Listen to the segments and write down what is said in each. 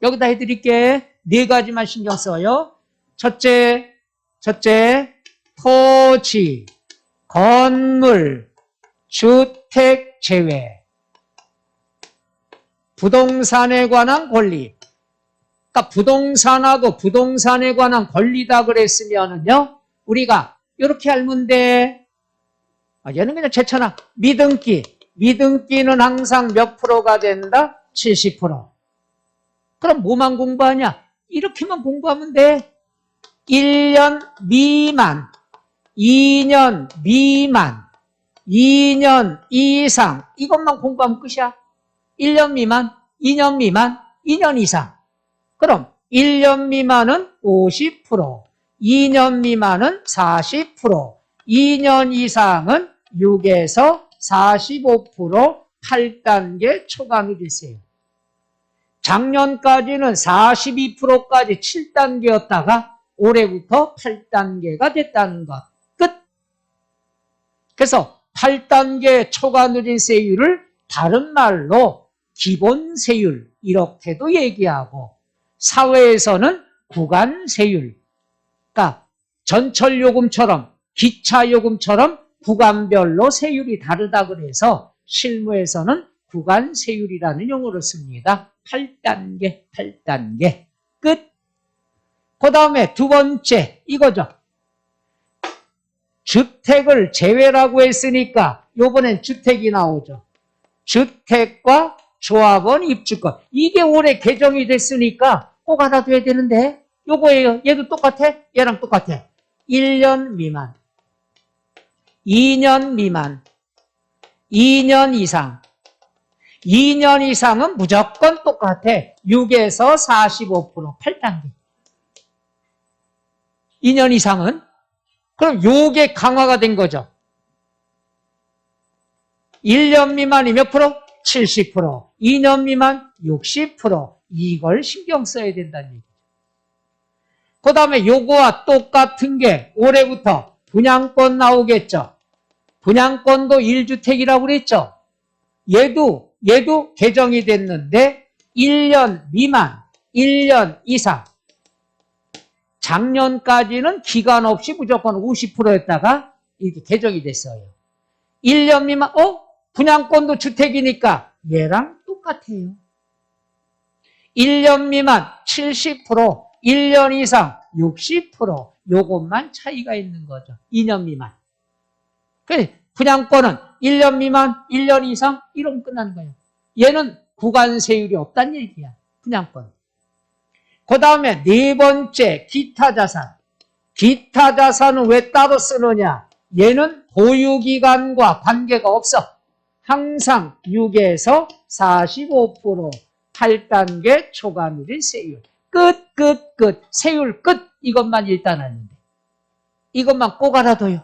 여기다 해드릴게. 네 가지만 신경 써요. 첫째, 토지, 건물, 주택 제외. 부동산에 관한 권리. 그러니까 부동산하고 부동산에 관한 권리다 그랬으면은요, 우리가 이렇게 알면 돼. 얘는 그냥 제쳐놔. 미등기. 미등기는 항상 몇 프로가 된다? 70%. 그럼 뭐만 공부하냐? 이렇게만 공부하면 돼. 1년 미만, 2년 미만, 2년 이상. 이것만 공부하면 끝이야. 1년 미만, 2년 미만, 2년 이상. 그럼 1년 미만은 50%, 2년 미만은 40%, 2년 이상은 6에서 45% 8단계 초과누리세요. 작년까지는 42%까지 7단계였다가 올해부터 8단계가 됐다는 것. 끝. 그래서 8단계 초과누리세율을 다른 말로 기본세율 이렇게도 얘기하고, 사회에서는 구간세율, 그러니까 전철요금처럼 기차요금처럼 구간별로 세율이 다르다 그래서 실무에서는 구간세율이라는 용어를 씁니다. 8단계, 8단계. 끝. 그 다음에 두 번째 이거죠. 주택을 제외라고 했으니까 요번엔 주택이 나오죠. 주택과 조합원 입주권. 이게 올해 개정이 됐으니까 꼭 알아둬야 되는데, 요거예요. 얘도 똑같아? 얘랑 똑같아. 1년 미만, 2년 미만, 2년 이상. 2년 이상은 무조건 똑같아. 6에서 45%, 8단계. 2년 이상은? 그럼 요게 강화가 된 거죠. 1년 미만이 몇 프로? 70%. 2년 미만 60%. 이걸 신경 써야 된다는 얘기죠. 그 다음에 요거와 똑같은 게 올해부터 분양권 나오겠죠. 분양권도 1주택이라고 그랬죠. 얘도 개정이 됐는데 1년 미만, 1년 이상. 작년까지는 기간 없이 무조건 50%였다가 이렇게 개정이 됐어요. 1년 미만, 분양권도 주택이니까 얘랑 똑같아요. 1년 미만 70%, 1년 이상 60%. 요것만 차이가 있는 거죠. 2년 미만. 그래서 분양권은 1년 미만, 1년 이상 이러면 끝나는 거예요. 얘는 구간세율이 없다는 얘기야. 분양권. 그 다음에 네 번째 기타 자산. 기타 자산은 왜 따로 쓰느냐? 얘는 보유기간과 관계가 없어. 항상 6에서 45% 8단계 초과누리세율. 끝. 세율 끝. 이것만 일단 아는데. 이것만 꼭 알아둬요.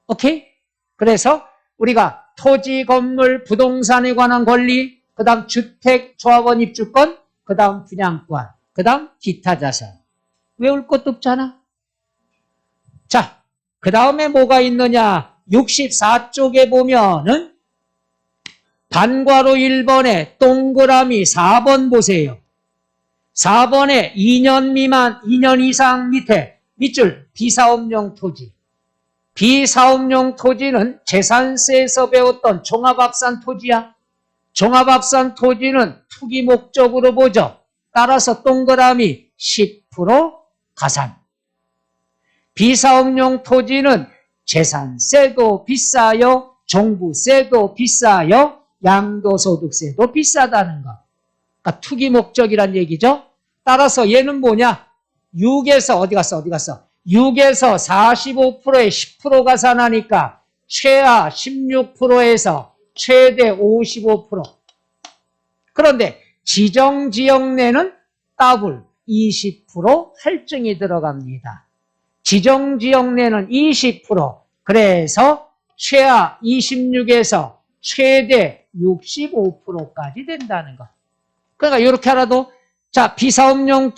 오케이? 그래서 우리가 토지, 건물, 부동산에 관한 권리, 그 다음 주택, 조합원 입주권, 그 다음 분양권, 그 다음 기타 자산. 외울 것도 없잖아. 자, 그 다음에 뭐가 있느냐? 64쪽에 보면은 반괄호 1번에 동그라미 4번 보세요. 4번에 2년 미만, 2년 이상 밑줄 비사업용 토지. 비사업용 토지는 재산세에서 배웠던 종합합산 토지야. 종합합산 토지는 투기 목적으로 보죠. 따라서 동그라미 10% 가산. 비사업용 토지는 재산세도 비싸요. 종부세도 비싸요. 양도소득세도 비싸다는 거. 그러니까 투기 목적이란 얘기죠. 따라서 얘는 뭐냐? 6에서 어디 갔어? 6에서 45%에 10% 가산하니까 최하 16%에서 최대 55%. 그런데 지정지역 내는 더블 20% 할증이 들어갑니다. 지정지역 내는 20%. 그래서 최하 26에서 최대 65%까지 된다는 것. 그러니까 이렇게 알아도, 자, 비사업용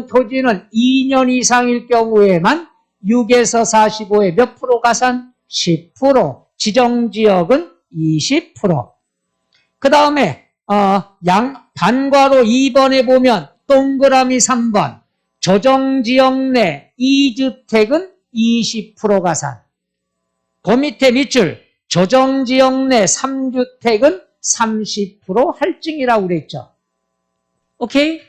토지는 2년 이상일 경우에만 6에서 45에 몇 프로 가산? 10%. 지정지역은 20%. 그 다음에 반괄호 2번에 보면 동그라미 3번 조정지역 내 2주택은 20% 가산. 그 밑에 밑줄 조정지역 내 3주택은 30% 할증이라고 그랬죠. 오케이?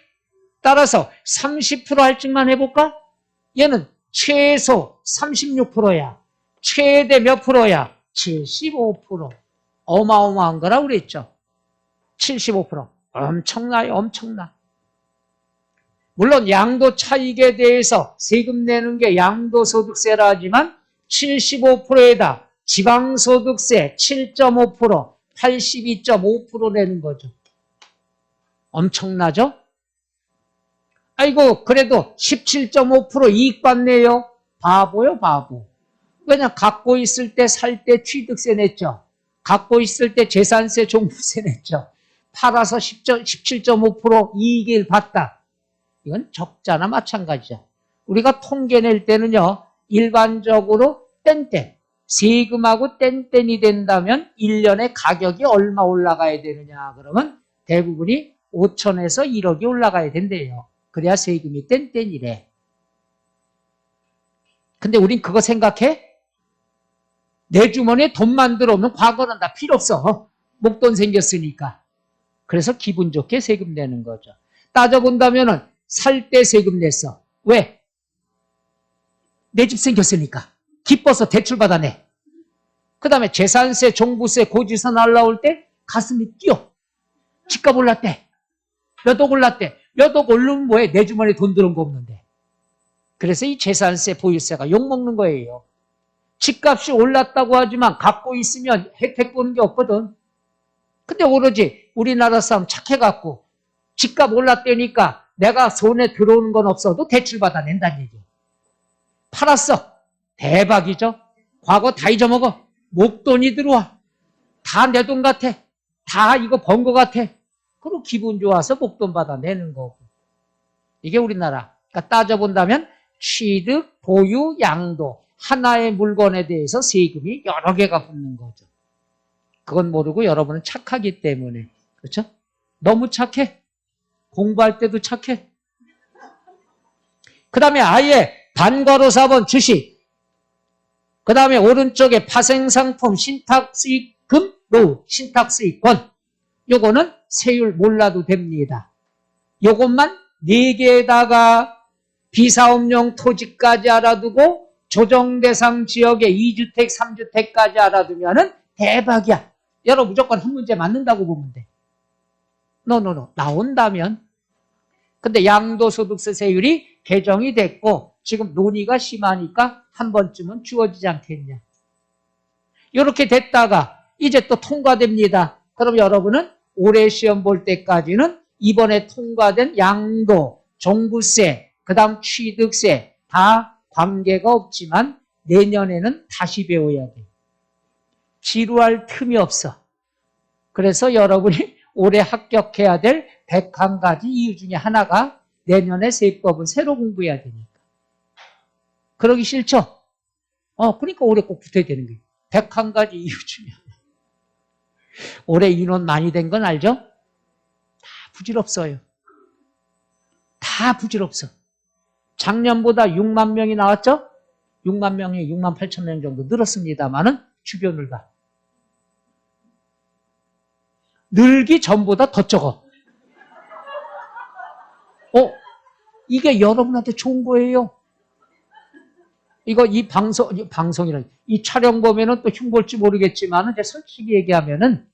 따라서 30% 할증만 해볼까? 얘는 최소 36%야. 최대 몇 프로야? 75%. 어마어마한 거라고 그랬죠. 75%. 엄청나요, 엄청나. 물론 양도 차익에 대해서 세금 내는 게 양도소득세라 하지만 75%에다 지방소득세 7.5%, 82.5% 내는 거죠. 엄청나죠? 아이고 그래도 17.5% 이익 받네요. 바보요, 바보. 왜냐 갖고 있을 때 살 때 취득세 냈죠. 갖고 있을 때 재산세 종부세 냈죠. 팔아서 17.5% 이익을 받다. 이건 적자나 마찬가지죠. 우리가 통계 낼 때는요. 일반적으로 땡땡 세금하고 땡땡이 된다면 1년에 가격이 얼마 올라가야 되느냐 그러면 대부분이 5천에서 1억이 올라가야 된대요. 그래야 세금이 땡땡이래. 근데 우린 그거 생각해? 내 주머니에 돈만 들어오면 과거는 다 필요 없어. 목돈 생겼으니까. 그래서 기분 좋게 세금 내는 거죠. 따져본다면은 살 때 세금 냈어. 왜? 내 집 생겼으니까. 기뻐서 대출 받아내. 그 다음에 재산세, 종부세, 고지서 날라올 때 가슴이 뛰어. 집값 올랐대. 몇 억 올랐대. 몇 억 오르면 뭐해? 내 주머니에 돈 들어온 거 없는데. 그래서 이 재산세, 보유세가 욕먹는 거예요. 집값이 올랐다고 하지만 갖고 있으면 혜택 보는 게 없거든. 근데 오로지 우리나라 사람 착해갖고 집값 올랐다니까 내가 손에 들어오는 건 없어도 대출 받아낸다는 얘기예요. 팔았어. 대박이죠. 과거 다 잊어먹어. 목돈이 들어와. 다 내 돈 같아. 다 이거 번 거 같아. 그리고 기분 좋아서 목돈 받아내는 거고. 이게 우리나라. 그러니까 따져본다면 취득, 보유, 양도 하나의 물건에 대해서 세금이 여러 개가 붙는 거죠. 그건 모르고 여러분은 착하기 때문에. 그렇죠? 너무 착해. 공부할 때도 착해. 그 다음에 아예 반괄호 4번 주식. 그 다음에 오른쪽에 파생상품, 신탁수익금, 노후, 신탁수익권. 요거는 세율 몰라도 됩니다. 요것만 4개에다가 비사업용 토지까지 알아두고 조정대상 지역의 2주택, 3주택까지 알아두면은 대박이야. 여러분 무조건 한 문제 맞는다고 보면 돼. 노노노. 나온다면. 근데 양도소득세 세율이 개정이 됐고 지금 논의가 심하니까 한 번쯤은 주어지지 않겠냐. 이렇게 됐다가 이제 또 통과됩니다. 그럼 여러분은 올해 시험 볼 때까지는 이번에 통과된 양도, 종부세, 그 다음 취득세 다 관계가 없지만 내년에는 다시 배워야 돼. 지루할 틈이 없어. 그래서 여러분이 올해 합격해야 될 101가지 이유 중에 하나가 내년에 세법은 새로 공부해야 되니까. 그러기 싫죠? 그러니까 올해 꼭 붙어야 되는 거예요. 101가지 이유 중에 하나. 올해 인원 많이 된 건 알죠? 다 부질없어요. 다 부질없어. 작년보다 6만 명이 나왔죠? 6만 명이 6만 8천 명 정도 늘었습니다만은 주변을 봐. 늘기 전보다 더 적어. 이게 여러분한테 좋은 거예요. 이거 이 방송이라 이 촬영 보면은 또 흉볼지 모르겠지만은 이제 솔직히 얘기하면은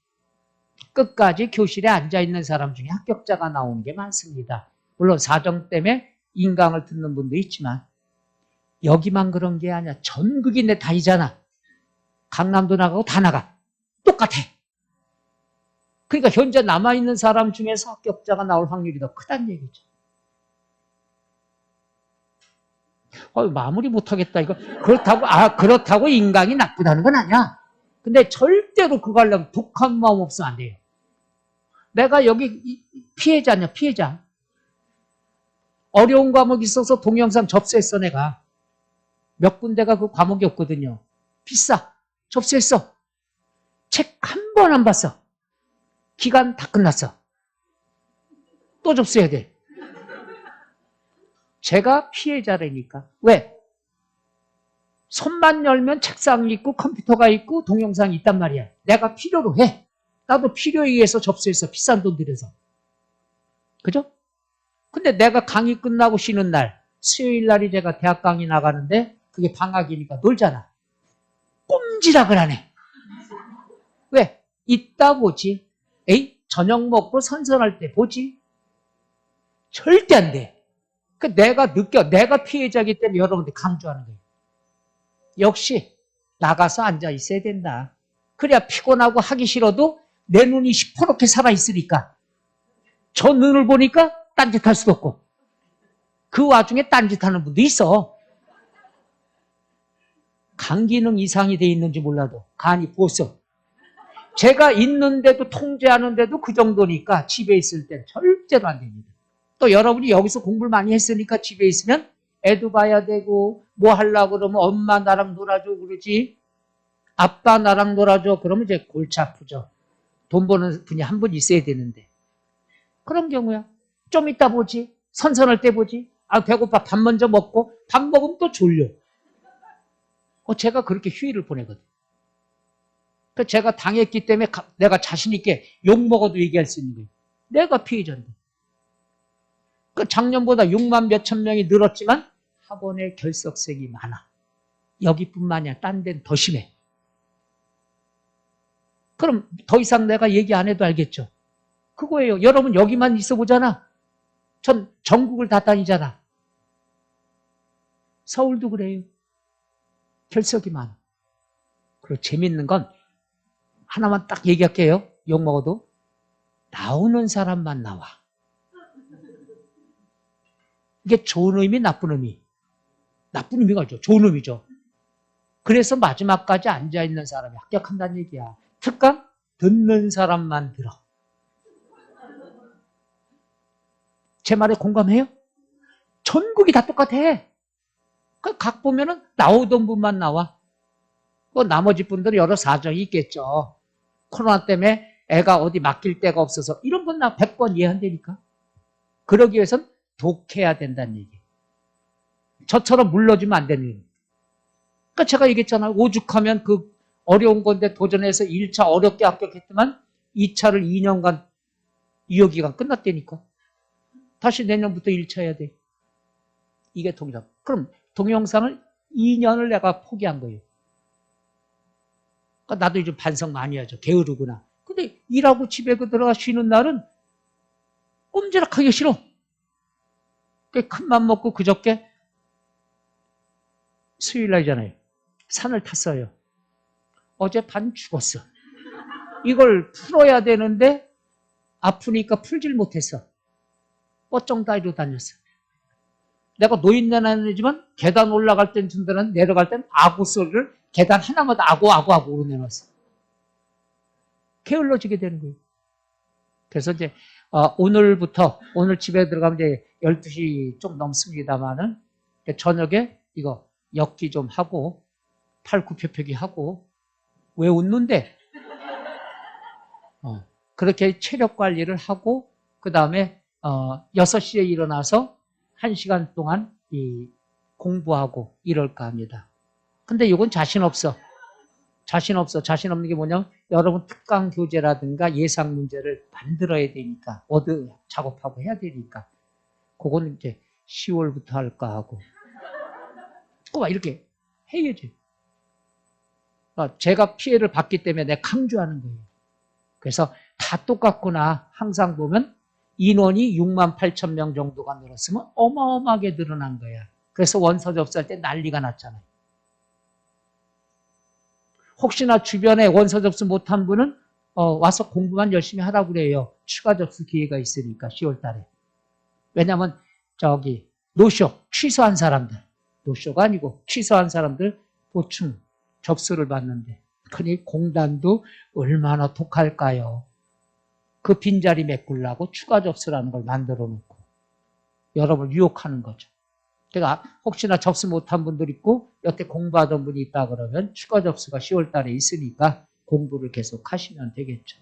끝까지 교실에 앉아 있는 사람 중에 합격자가 나오는 게 많습니다. 물론 사정 때문에 인강을 듣는 분도 있지만 여기만 그런 게 아니야. 전국이 내 다이잖아. 강남도 나가고 다 나가. 똑같아. 그러니까 현재 남아있는 사람 중에서 합격자가 나올 확률이 더 크다는 얘기죠. 마무리 못하겠다 이거. 그렇다고 인간이 나쁘다는 건 아니야. 근데 절대로 그거 하려면 독한 마음 없으면 안 돼요. 내가 여기 피해자냐, 피해자. 어려운 과목이 있어서 동영상 접수했어, 내가. 몇 군데가 그 과목이 없거든요. 비싸. 접수했어. 책 한 번 안 봤어. 기간 다 끝났어. 또 접수해야 돼. 제가 피해자라니까. 왜? 손만 열면 책상이 있고 컴퓨터가 있고 동영상이 있단 말이야. 내가 필요로 해. 나도 필요에 의해서 접수해서 비싼 돈 들여서. 그죠? 근데 내가 강의 끝나고 쉬는 날, 수요일 날이 제가 대학 강의 나가는데 그게 방학이니까 놀잖아. 꼼지락을 안 해. 왜? 이따 보지. 에이, 저녁 먹고 선선할 때 보지. 절대 안 돼. 내가 피해자이기 때문에 여러분들 강조하는 거예요. 역시 나가서 앉아 있어야 된다. 그래야 피곤하고 하기 싫어도 내 눈이 시퍼렇게 살아있으니까 저 눈을 보니까 딴짓할 수도 없고 그 와중에 딴짓하는 분도 있어. 간 기능 이상이 돼 있는지 몰라도 간이 부었어. 제가 있는데도 통제하는데도 그 정도니까 집에 있을 땐 절대로 안 됩니다. 또 여러분이 여기서 공부를 많이 했으니까 집에 있으면 애도 봐야 되고 뭐 하려고 그러면 엄마 나랑 놀아줘 그러지. 아빠 나랑 놀아줘 그러면 이제 골치 아프죠. 돈 버는 분이 한 분 있어야 되는데. 그런 경우야. 좀 이따 보지. 선선할 때 보지. 아 배고파 밥 먼저 먹고 밥 먹으면 또 졸려. 제가 그렇게 휴일을 보내거든. 제가 당했기 때문에 내가 자신 있게 욕 먹어도 얘기할 수 있는 거예요. 내가 피해자인데. 작년보다 6만 몇천 명이 늘었지만 학원에 결석생이 많아. 여기뿐만이 아니라 딴 데는 더 심해. 그럼 더 이상 내가 얘기 안 해도 알겠죠. 그거예요. 여러분 여기만 있어 보잖아. 전 전국을 다 다니잖아. 서울도 그래요. 결석이 많아. 그리고 재밌는 건 하나만 딱 얘기할게요. 욕먹어도. 나오는 사람만 나와. 이게 좋은 의미, 나쁜 의미. 나쁜 의미가 있죠. 좋은 의미죠. 그래서 마지막까지 앉아있는 사람이 합격한다는 얘기야. 특강? 듣는 사람만 들어. 제 말에 공감해요? 전국이 다 똑같아. 각 보면은 나오던 분만 나와. 나머지 분들은 여러 사정이 있겠죠. 코로나 때문에 애가 어디 맡길 데가 없어서 이런 건 나 100번 이해한다니까. 그러기 위해선 독해야 된다는 얘기. 저처럼 물러주면 안 되는 얘기. 그러니까 제가 얘기했잖아요. 오죽하면 그 어려운 건데 도전해서 1차 어렵게 합격했지만 2차를 2년간 유효기간 끝났다니까. 다시 내년부터 1차 해야 돼. 이게 동영상. 그럼 동영상을 2년을 내가 포기한 거예요. 그러니까 나도 요즘 반성 많이 하죠. 게으르구나. 근데 일하고 집에 들어가 쉬는 날은 꼼지락하기 싫어. 큰맘 먹고 그저께 수요일 날이잖아요. 산을 탔어요. 어제 반 죽었어. 이걸 풀어야 되는데 아프니까 풀질 못했어. 뻗정다리로 다녔어. 내가 노인네는 아니지만 계단 올라갈 땐 든든한 내려갈 땐 아구 소리를 계단 하나마다 아구 내놨어. 게을러지게 되는 거예요. 그래서 이제 오늘부터 오늘 집에 들어가면 이제 12시 좀 넘습니다만은 저녁에 이거 엮기 좀 하고 팔굽혀펴기 하고 왜 웃는데? 그렇게 체력 관리를 하고 그 다음에 6시에 일어나서 1시간 동안 공부하고 이럴까 합니다. 근데 이건 자신 없어. 자신 없는 게 뭐냐면 여러분 특강 교재라든가 예상 문제를 만들어야 되니까 워드 작업하고 해야 되니까 그건 이제 10월부터 할까 하고 막 이렇게 해야지. 제가 피해를 받기 때문에 내가 강조하는 거예요. 그래서 다 똑같구나. 항상 보면 인원이 6만 8천 명 정도가 늘었으면 어마어마하게 늘어난 거야. 그래서 원서 접수할 때 난리가 났잖아요. 혹시나 주변에 원서 접수 못한 분은 와서 공부만 열심히 하라고 그래요. 추가 접수 기회가 있으니까 10월 달에. 왜냐하면 노쇼 취소한 사람들, 노쇼가 아니고 취소한 사람들 보충 접수를 받는데 그러니 공단도 얼마나 독할까요? 그 빈자리 메꾸려고 추가 접수라는 걸 만들어 놓고 여러분을 유혹하는 거죠. 그러니까 혹시나 접수 못한 분들 있고 여태 공부하던 분이 있다 그러면 추가 접수가 10월 달에 있으니까 공부를 계속 하시면 되겠죠.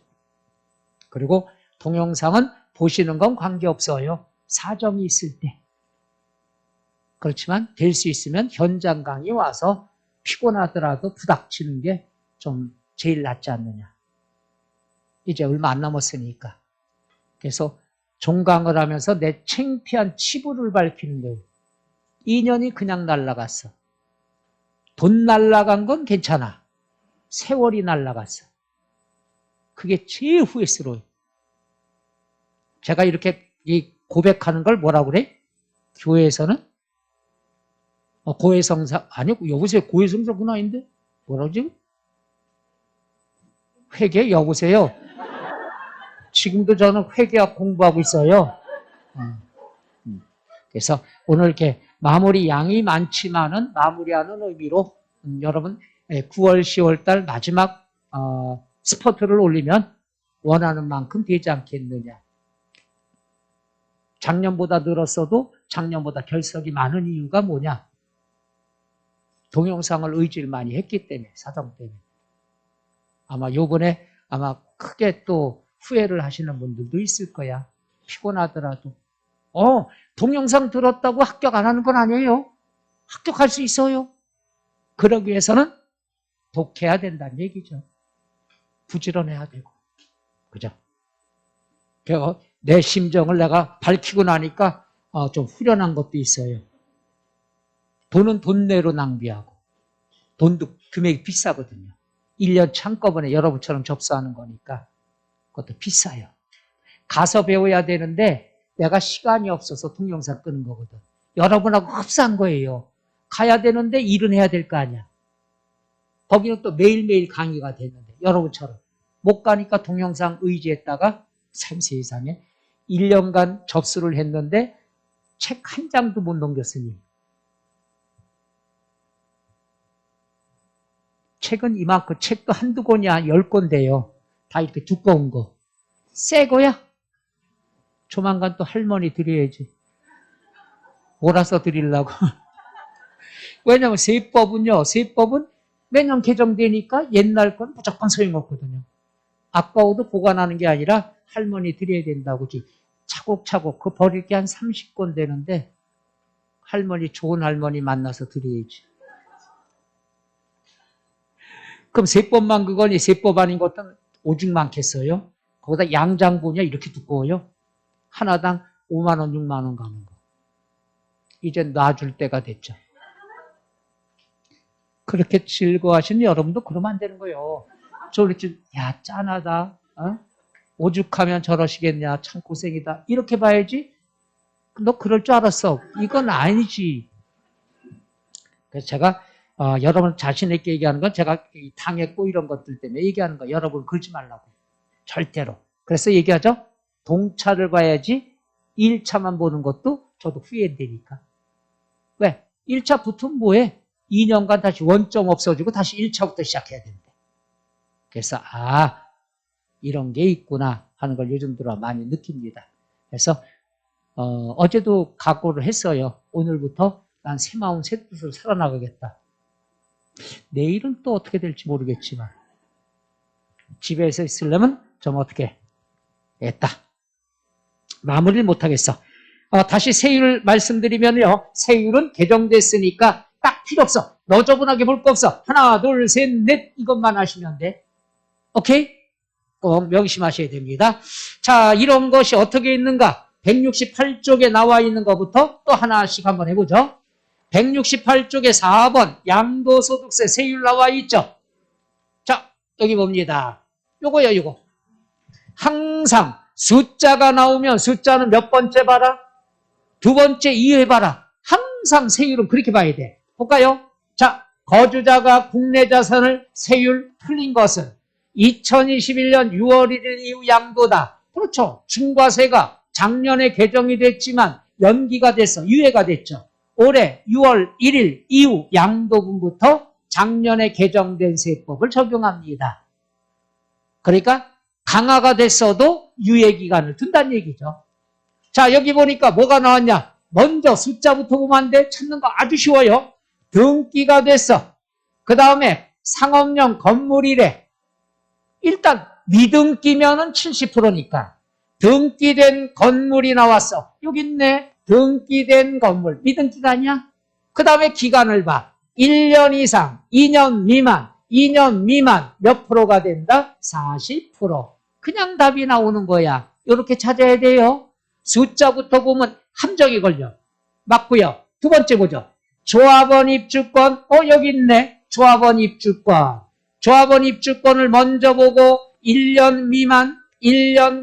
그리고 동영상은 보시는 건 관계없어요. 사정이 있을 때. 그렇지만 될 수 있으면 현장 강의 와서 피곤하더라도 부닥치는 게 좀 제일 낫지 않느냐. 이제 얼마 안 남았으니까. 그래서 종강을 하면서 내 창피한 치부를 밝히는 거예요. 2년이 그냥 날아갔어. 돈 날아간 건 괜찮아. 세월이 날아갔어. 그게 제일 후회스러워요. 제가 이렇게 고백하는 걸 뭐라고 그래? 교회에서는? 고해성사, 아니요, 여보세요. 고해성사군 아닌데? 뭐라고 지금? 회계? 여보세요. 지금도 저는 회계학 공부하고 있어요. 그래서 오늘 이렇게 마무리 양이 많지만은 마무리하는 의미로 여러분 9월, 10월 달 마지막 스포트를 올리면 원하는 만큼 되지 않겠느냐. 작년보다 늘었어도 작년보다 결석이 많은 이유가 뭐냐. 동영상을 의지를 많이 했기 때문에, 사정 때문에. 아마 요번에 아마 크게 또 후회를 하시는 분들도 있을 거야. 피곤하더라도. 동영상 들었다고 합격 안 하는 건 아니에요. 합격할 수 있어요. 그러기 위해서는 독해야 된다는 얘기죠. 부지런해야 되고. 그죠? 내 심정을 내가 밝히고 나니까 좀 후련한 것도 있어요. 돈은 돈내로 낭비하고 돈도 금액이 비싸거든요. 1년 한꺼번에 여러분처럼 접수하는 거니까 그것도 비싸요. 가서 배워야 되는데 내가 시간이 없어서 동영상 끄는 거거든. 여러분하고 흡사한 거예요. 가야 되는데 일은 해야 될 거 아니야. 거기는 또 매일매일 강의가 됐는데 여러분처럼 못 가니까 동영상 의지했다가 참 세상에 1년간 접수를 했는데 책 한 장도 못 넘겼으니 책은 이만큼 책도 한두 권이야 10권대요. 다 이렇게 두꺼운 거. 새 거야. 조만간 또 할머니 드려야지. 몰아서 드리려고. 왜냐면 세법은요. 세법은 매년 개정되니까 옛날 건 무조건 소용없거든요. 아까워도 보관하는 게 아니라 할머니 드려야 된다고 차곡차곡 그 버릴 게 한 30권 되는데 할머니 좋은 할머니 만나서 드려야지. 그럼 세법만 그거니 세법 아닌 것은 오죽 많겠어요? 거기다 양장본이야 이렇게 두꺼워요. 하나당 5만 원, 6만 원 가는 거. 이제 놔줄 때가 됐죠. 그렇게 즐거워하시는 여러분도 그러면 안 되는 거예요. 저 그랬지, 야 짠하다. 오죽하면 저러시겠냐. 참 고생이다. 이렇게 봐야지. 너 그럴 줄 알았어. 이건 아니지. 그래서 제가 여러분 자신 있게 얘기하는 건 제가 당했고 이런 것들 때문에 얘기하는 거. 여러분 그러지 말라고. 절대로. 그래서 얘기하죠. 동차를 봐야지 1차만 보는 것도 저도 후회되니까. 왜? 1차 붙으면 뭐해? 2년간 다시 원점 없어지고 다시 1차부터 시작해야 되는데. 그래서 이런 게 있구나 하는 걸 요즘 들어 많이 느낍니다. 그래서 어제도 각오를 했어요. 오늘부터 난 새 마음 새 뜻으로 살아나가겠다. 내일은 또 어떻게 될지 모르겠지만 집에서 있으려면 좀 어떻게 했다. 마무리를 못하겠어. 다시 세율 말씀드리면요. 세율은 개정됐으니까 딱 필요 없어. 너저분하게 볼 거 없어. 하나, 둘, 셋, 넷 이것만 하시면 돼. 오케이? 꼭 명심하셔야 됩니다. 자, 이런 것이 어떻게 있는가? 168쪽에 나와 있는 것부터 또 하나씩 한번 해보죠. 168쪽에 4번 양도소득세 세율 나와 있죠. 자, 여기 봅니다. 요거요, 요거. 항상 숫자가 나오면 숫자는 몇 번째 봐라? 두 번째 이해봐라. 항상 세율은 그렇게 봐야 돼. 볼까요? 자, 거주자가 국내 자산을 세율 풀린 것은 2021년 6월 1일 이후 양도다. 그렇죠. 중과세가 작년에 개정이 됐지만 연기가 돼서 유예가 됐죠. 올해 6월 1일 이후 양도분부터 작년에 개정된 세법을 적용합니다. 그러니까 강화가 됐어도 유예기간을 둔다는 얘기죠. 자, 여기 보니까 뭐가 나왔냐? 먼저 숫자부터 보면 안 돼. 찾는 거 아주 쉬워요. 등기가 됐어. 그 다음에 상업용 건물이래. 일단 미등기면은 70%니까 등기된 건물이 나왔어. 여기 있네. 등기된 건물. 미등기가 아니야? 그 다음에 기간을 봐. 1년 이상, 2년 미만, 2년 미만 몇 프로가 된다? 40%. 그냥 답이 나오는 거야. 이렇게 찾아야 돼요. 숫자부터 보면 함정이 걸려. 맞고요. 두 번째 보죠. 조합원 입주권. 여기 있네. 조합원 입주권. 조합원 입주권을 먼저 보고 1년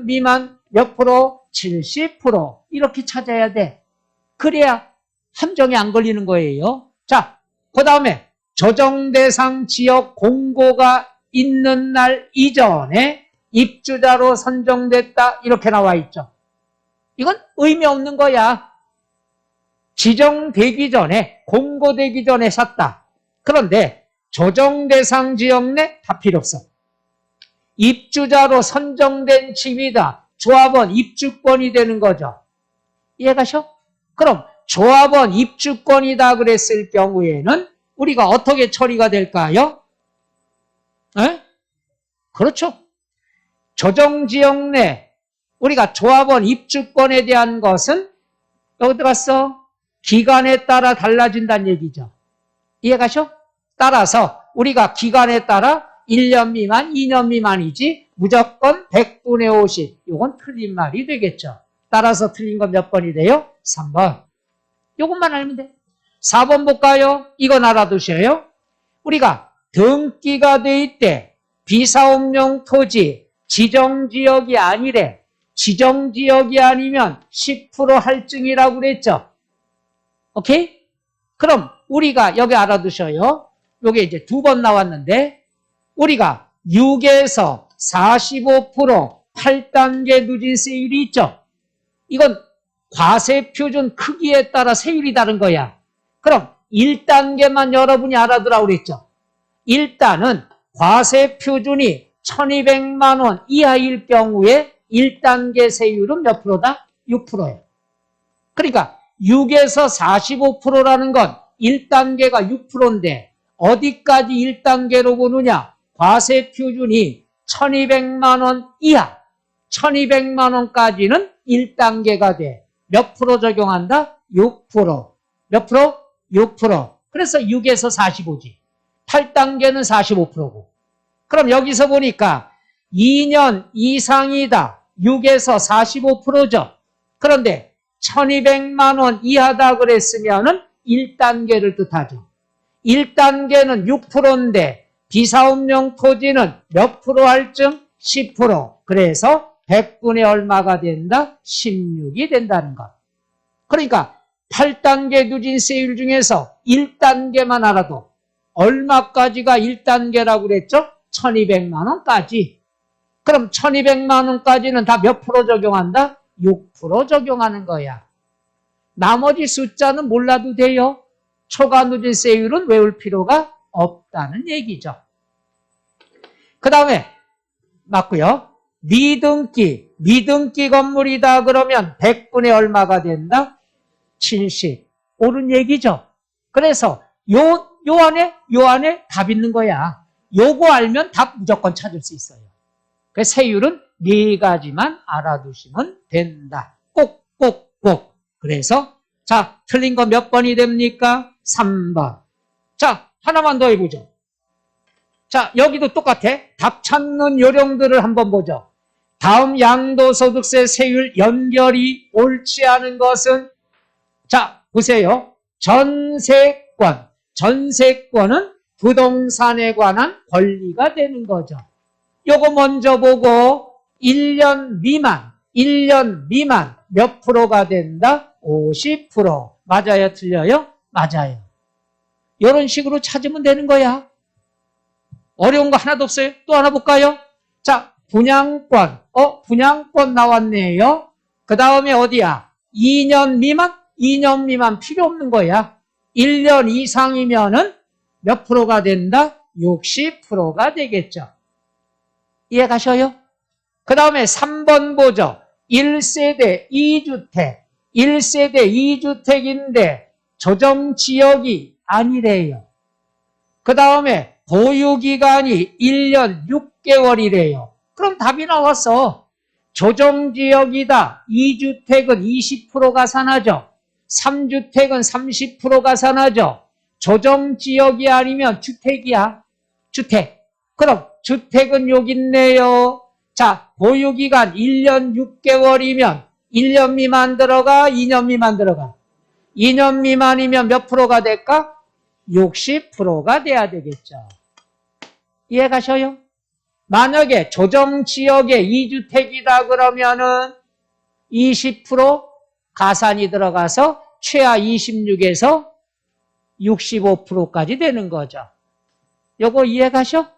미만 몇 프로? 70%. 이렇게 찾아야 돼. 그래야 함정이 안 걸리는 거예요. 자, 그 다음에 조정대상 지역 공고가 있는 날 이전에 입주자로 선정됐다. 이렇게 나와 있죠. 이건 의미 없는 거야. 지정되기 전에, 공고되기 전에 샀다. 그런데 조정대상 지역 내 다 필요 없어. 입주자로 선정된 집이다. 조합원 입주권이 되는 거죠. 이해가셔? 그럼 조합원 입주권이다 그랬을 경우에는 우리가 어떻게 처리가 될까요? 에? 그렇죠. 조정지역 내 우리가 조합원 입주권에 대한 것은 여기 들어갔어. 기간에 따라 달라진다는 얘기죠. 이해가셔? 따라서 우리가 기간에 따라 1년 미만, 2년 미만이지 무조건 100분의 50. 이건 틀린 말이 되겠죠. 따라서 틀린 건 몇 번이 돼요? 3번. 이것만 알면 돼. 4번 볼까요? 이건 알아두셔요. 우리가 등기가 돼 있대. 비사업용 토지 지정지역이 아니래. 지정지역이 아니면 10% 할증이라고 그랬죠. 오케이? 그럼 우리가 여기 알아두셔요. 요게 이제 2번 나왔는데 우리가 6에서 45% 8단계 누진 세율이 있죠. 이건 과세표준 크기에 따라 세율이 다른 거야. 그럼 1단계만 여러분이 알아두라고 그랬죠. 일단은 과세표준이 1200만 원 이하일 경우에 1단계 세율은 몇 프로다? 6%예요. 그러니까 6에서 45%라는 건 1단계가 6%인데 어디까지 1단계로 보느냐? 과세표준이 1200만 원 이하, 1200만 원까지는 1단계가 돼. 몇 프로 적용한다? 6%. 몇 프로? 6%. 그래서 6에서 45지. 8단계는 45%고. 그럼 여기서 보니까 2년 이상이다. 6에서 45%죠. 그런데 1200만 원 이하다 그랬으면은 1단계를 뜻하죠. 1단계는 6%인데 비사업용 토지는 몇 프로 할증? 10%. 그래서 100분의 얼마가 된다? 16이 된다는 것. 그러니까 8단계 누진세율 중에서 1단계만 알아도 얼마까지가 1단계라고 그랬죠? 1200만 원까지. 그럼 1200만 원까지는 다 몇 프로 적용한다? 6% 적용하는 거야. 나머지 숫자는 몰라도 돼요. 초과 누진세율은 외울 필요가 없다는 얘기죠. 그 다음에 맞고요. 미등기 건물이다 그러면 100분의 얼마가 된다? 70. 옳은 얘기죠. 그래서 요 안에 답 있는 거야. 요거 알면 답 무조건 찾을 수 있어요. 그 세율은 4가지만 알아두시면 된다. 꼭. 그래서 자, 틀린 거 몇 번이 됩니까? 3번. 자, 하나만 더 해보죠. 자, 여기도 똑같아. 답 찾는 요령들을 한번 보죠. 다음 양도소득세 세율 연결이 옳지 않은 것은 자, 보세요. 전세권은 부동산에 관한 권리가 되는 거죠. 요거 먼저 보고 1년 미만 몇 프로가 된다? 50%. 맞아요? 틀려요? 맞아요. 이런 식으로 찾으면 되는 거야. 어려운 거 하나도 없어요. 또 하나 볼까요? 자, 분양권. 분양권 나왔네요. 그 다음에 어디야? 2년 미만 필요 없는 거야. 1년 이상이면은 몇 프로가 된다? 60%가 되겠죠. 이해 가셔요? 그 다음에 3번 보죠. 1세대 2주택인데 조정지역이 아니래요. 그 다음에 보유기간이 1년 6개월이래요. 그럼 답이 나왔어. 조정지역이다. 2주택은 20% 가산하죠. 3주택은 30% 가산하죠. 조정지역이 아니면 주택이야. 주택. 그럼 주택은 여기 있네요. 자, 보유기간 1년 6개월이면 1년 미만 들어가, 2년 미만 들어가. 2년 미만이면 몇 프로가 될까? 60%가 돼야 되겠죠. 이해 가셔요? 만약에 조정지역에 2주택이다 그러면은 20% 가산이 들어가서 최하 26에서 65%까지 되는 거죠. 요거 이해 가셔?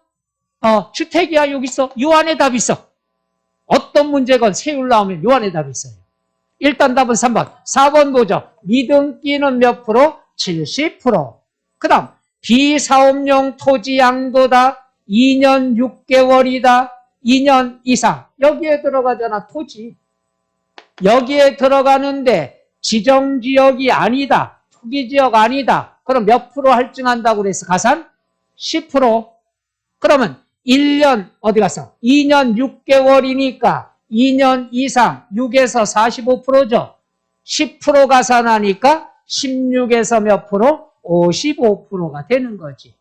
주택이야 여기 있어. 요 안에 답이 있어. 어떤 문제건 세율 나오면 요 안에 답이 있어요. 일단 답은 3번. 4번 보죠. 미등기는 몇 프로? 70%. 그 다음 비사업용 토지 양도다. 2년 6개월이다. 2년 이상. 여기에 들어가잖아. 토지. 여기에 들어가는데 지정지역이 아니다. 투기지역 아니다. 그럼 몇 프로 할증한다고 그랬어? 가산? 10%. 그러면 1년 어디 갔어? 2년 6개월이니까 2년 이상 6에서 45%죠. 10% 가산하니까 16에서 몇 프로? 55%가 되는 거지.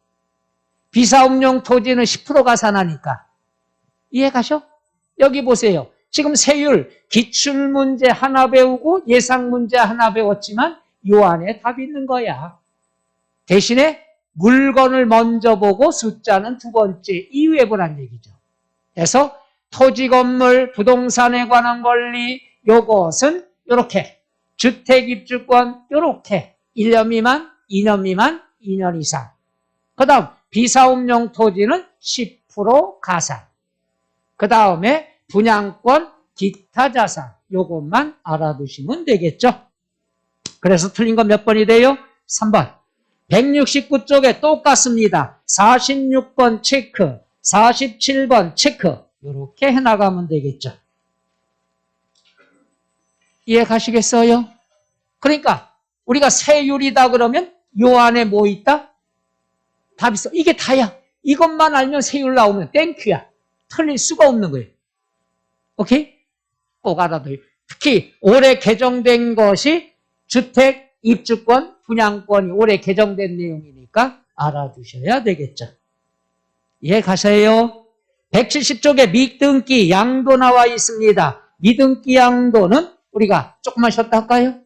비사업용 토지는 10% 가산하니까. 이해 가셔? 여기 보세요. 지금 세율 기출문제 하나 배우고 예상문제 하나 배웠지만 요 안에 답이 있는 거야. 대신에 물건을 먼저 보고 숫자는 두 번째 이후에 보란 얘기죠. 그래서 토지, 건물, 부동산에 관한 권리 요것은 요렇게 주택 입주권 요렇게 1년 미만, 2년 미만, 2년 이상. 그 다음 비사업용 토지는 10% 가산. 그 다음에 분양권, 기타 자산 요것만 알아두시면 되겠죠. 그래서 틀린 건 몇 번이 돼요? 3번. 169쪽에 똑같습니다. 46번 체크, 47번 체크 이렇게 해나가면 되겠죠. 이해 가시겠어요? 그러니까 우리가 세율이다 그러면 요 안에 뭐 있다? 답 있어. 이게 다야. 이것만 알면 세율 나오면 땡큐야. 틀릴 수가 없는 거예요. 오케이? 꼭 알아둬요. 특히 올해 개정된 것이 주택, 입주권, 분양권이 올해 개정된 내용이니까 알아두셔야 되겠죠. 이해 가세요? 170쪽에 미등기 양도 나와 있습니다. 미등기 양도는 우리가 조금만 쉬었다 할까요?